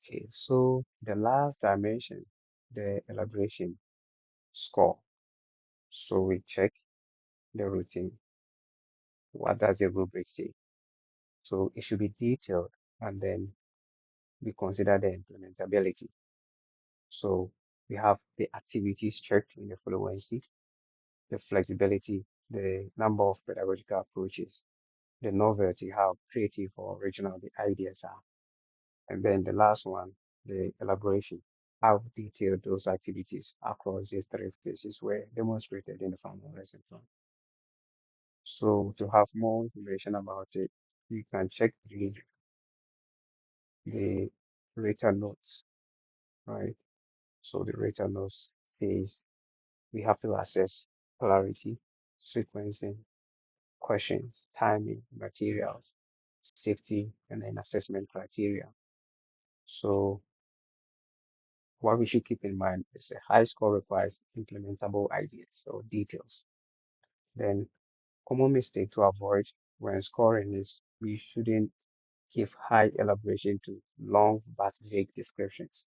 Okay, so the last dimension, the elaboration score. So we check the routine. What does the rubric say? So it should be detailed, and then we consider the implementability. So we have the activities checked in the fluency, the flexibility, the number of pedagogical approaches, the novelty, how creative or original the ideas are. And then the last one, the elaboration, how detailed those activities across these three phases were demonstrated in the final lesson plan. So to have more information about it, you can check the rater notes, right? So the rater notes says we have to assess clarity, sequencing, questions, timing, materials, safety, and then assessment criteria. So what we should keep in mind is a high score requires implementable ideas or details. Then common mistake to avoid when scoring is we shouldn't give high elaboration to long but vague descriptions.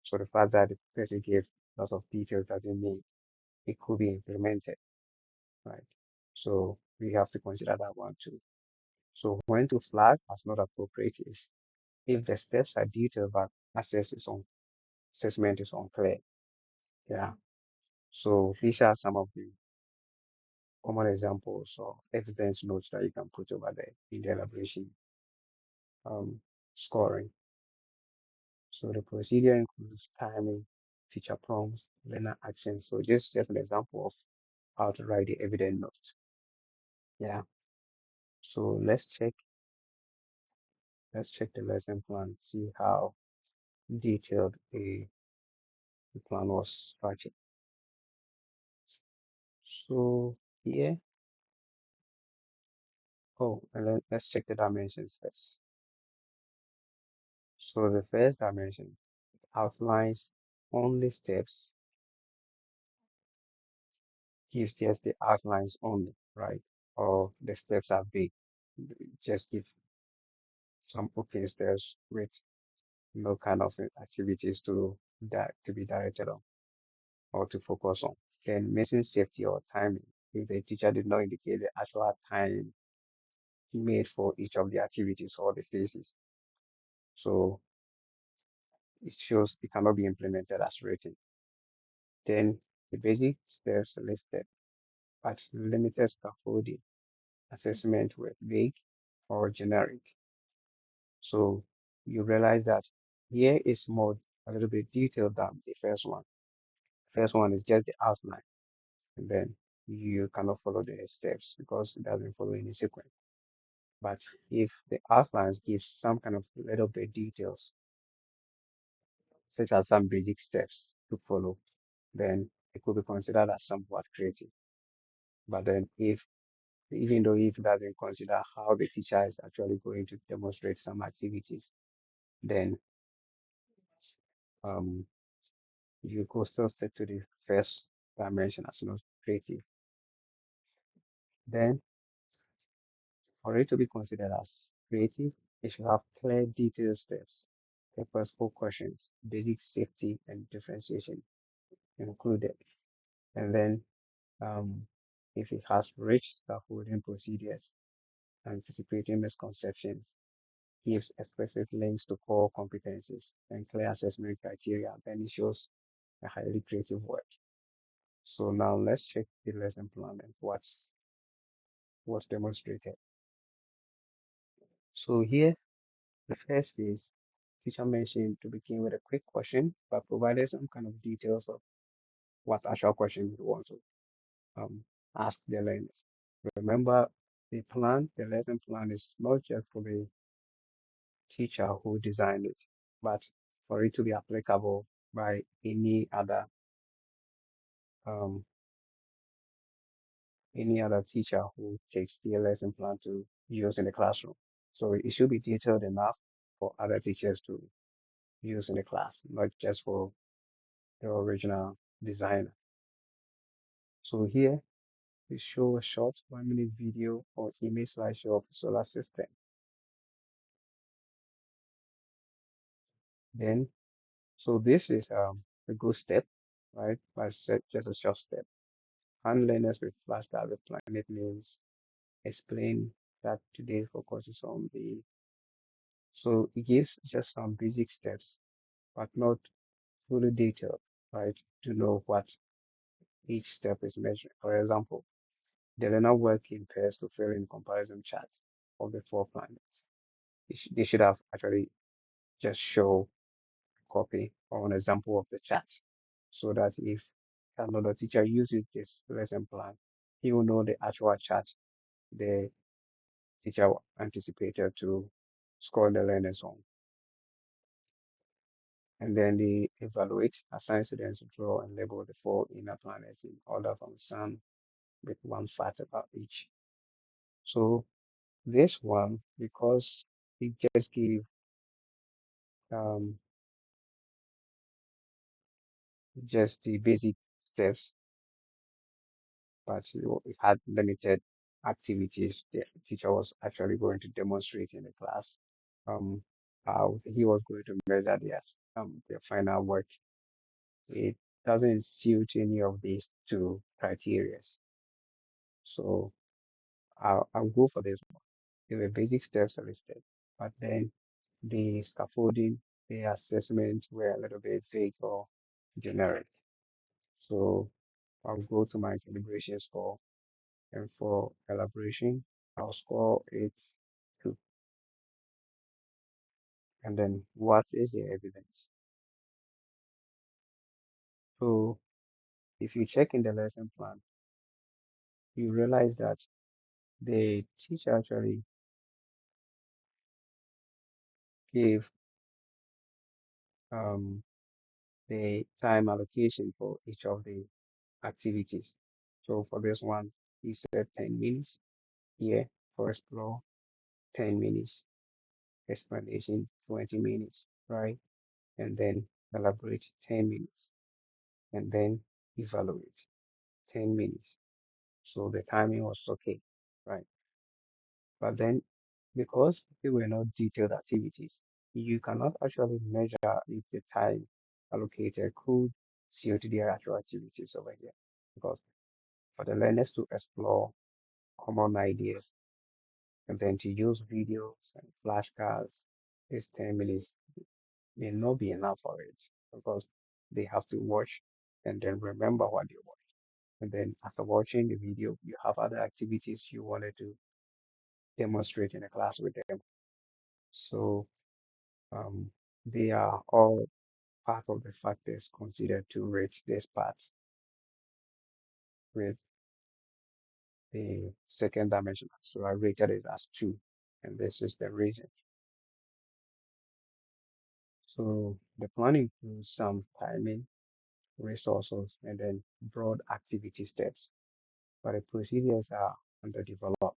So the fact that the person gave lots of details doesn't mean it could be implemented, right? So we have to consider that one too. So when to flag as not appropriate is if the steps are detailed but assessment is unclear. Yeah. So these are some of the common examples of evidence notes that you can put over there in the elaboration um, scoring. So the procedure includes timing, teacher prompts, learner actions. So just an example of how to write the evidence note. Yeah. So let's check the lesson plan, see how detailed the plan was structured. So yeah. Oh, and then let's check the dimensions first. So the first dimension outlines only steps, gives just the outlines only, right? Or the steps are big. Just give some open steps with no kind of activities to be directed on or to focus on. Then missing safety or timing. If the teacher did not indicate the actual time made for each of the activities or the phases, so it shows it cannot be implemented as written. Then the basic steps listed, but limited scaffolding. Assessment were vague or generic. So you realize that here is more a little bit detailed than the first one. First one is just the outline, and then you cannot follow the steps because it doesn't follow any sequence. But if the outlines give some kind of little bit details, such as some basic steps to follow, then it could be considered as somewhat creative. But then if even though if it doesn't consider how the teacher is actually going to demonstrate some activities, then um, you could still stick to the first dimension as soon as creative. Then, for it to be considered as creative, it should have clear, detailed steps, purposeful questions, basic safety and differentiation included. And then, um, if it has rich scaffolding procedures, anticipating misconceptions, gives explicit links to core competencies and clear assessment criteria, then it shows a highly creative work. So now let's check the lesson plan and what's demonstrated. So here, the first phase, teacher mentioned to begin with a quick question, but provided some kind of details of what actual question he wants to um, ask the learners. Remember, the lesson plan is not just for the teacher who designed it, but for it to be applicable by um, any other teacher who takes the lesson plan to use in the classroom. So it should be detailed enough for other teachers to use in the class, not just for the original designer. So here we show a short 1 minute video or image slideshow of the solar system. Then, so this is a good step, right? But I said just a short step. Hand learners with flashcard with planet means explain that today focuses on the, so it gives just some basic steps, but not fully detailed, right? To know what each step is measuring. For example, the learner work in pairs to fill in comparison chart of the four planets. They should have actually just show copy or an example of the chart so that if another teacher uses this lesson plan, he will know the actual chart the teacher anticipated to score the learners on. And then they evaluate, assign students to draw and label the four inner planets in order from sun with one fact about each. So this one, because it just gave um, just the basic steps, but it had limited activities the teacher was actually going to demonstrate in the class. Um, how he was going to measure their final work. It doesn't suit any of these two criteria. So I'll go for this one. There were basic steps listed, but then the scaffolding, the assessments were a little bit vague or generic. So I'll go to my calibration score, and for elaboration, I'll score it 2. And then what is the evidence? So if you check in the lesson plan, you realize that the teacher actually gave um, the time allocation for each of the activities. So for this one, he said 10 minutes here for explore, 10 minutes, explanation, 20 minutes, right? And then elaborate 10 minutes, and then evaluate 10 minutes. So the timing was okay, right? But then because they were not detailed activities, you cannot actually measure if the time allocated could suit their actual activities over here. Because for the learners to explore common ideas and then to use videos and flashcards, this 10 minutes may not be enough for it because they have to watch and then remember what they watched. And then after watching the video, you have other activities you wanted to demonstrate in a class with them. So um, they are all part of the factors considered to rate this part with the second dimension. So I rated it as 2, and this is the reason. So the plan includes some timing, resources, and then broad activity steps, but the procedures are underdeveloped.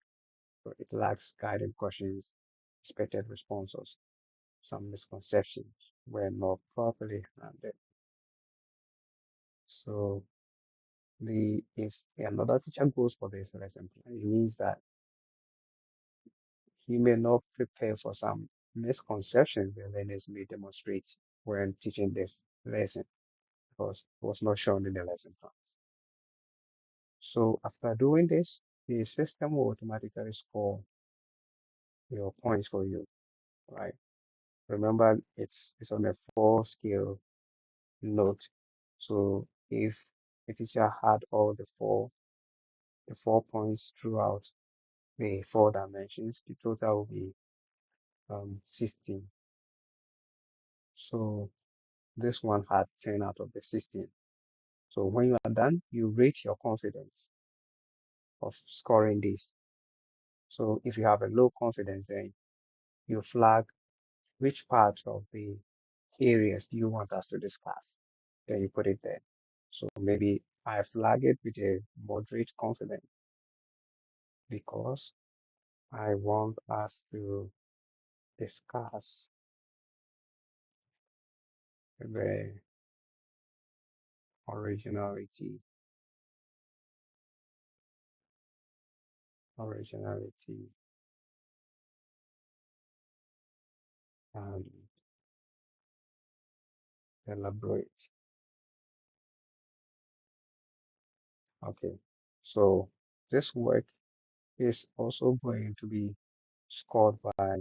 So it lacks guided questions, expected responses. Some misconceptions were not properly handled. So the if another teacher goes for this lesson plan, it means that he may not prepare for some misconceptions the learners may demonstrate when teaching this lesson because it was not shown in the lesson plan. So after doing this, the system will automatically score your points for you, right? Remember, it's on a 4 scale note. So if a teacher had all the 4 points throughout the 4 dimensions, the total will be 16. So this one had 10 out of the 16. So when you are done, you rate your confidence of scoring this. So if you have a low confidence, then you flag which part of the areas do you want us to discuss. Then you put it there. So maybe I flag it with a moderate confidence because I want us to discuss the originality, originality, and elaborate. Okay. So this work is also going to be scored by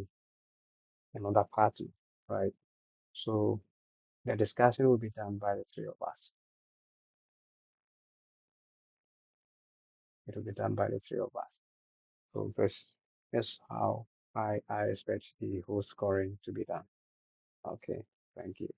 another party, right? So the discussion will be done by the three of us. It will be done by the three of us. So this is how I expect the whole scoring to be done. Okay, thank you.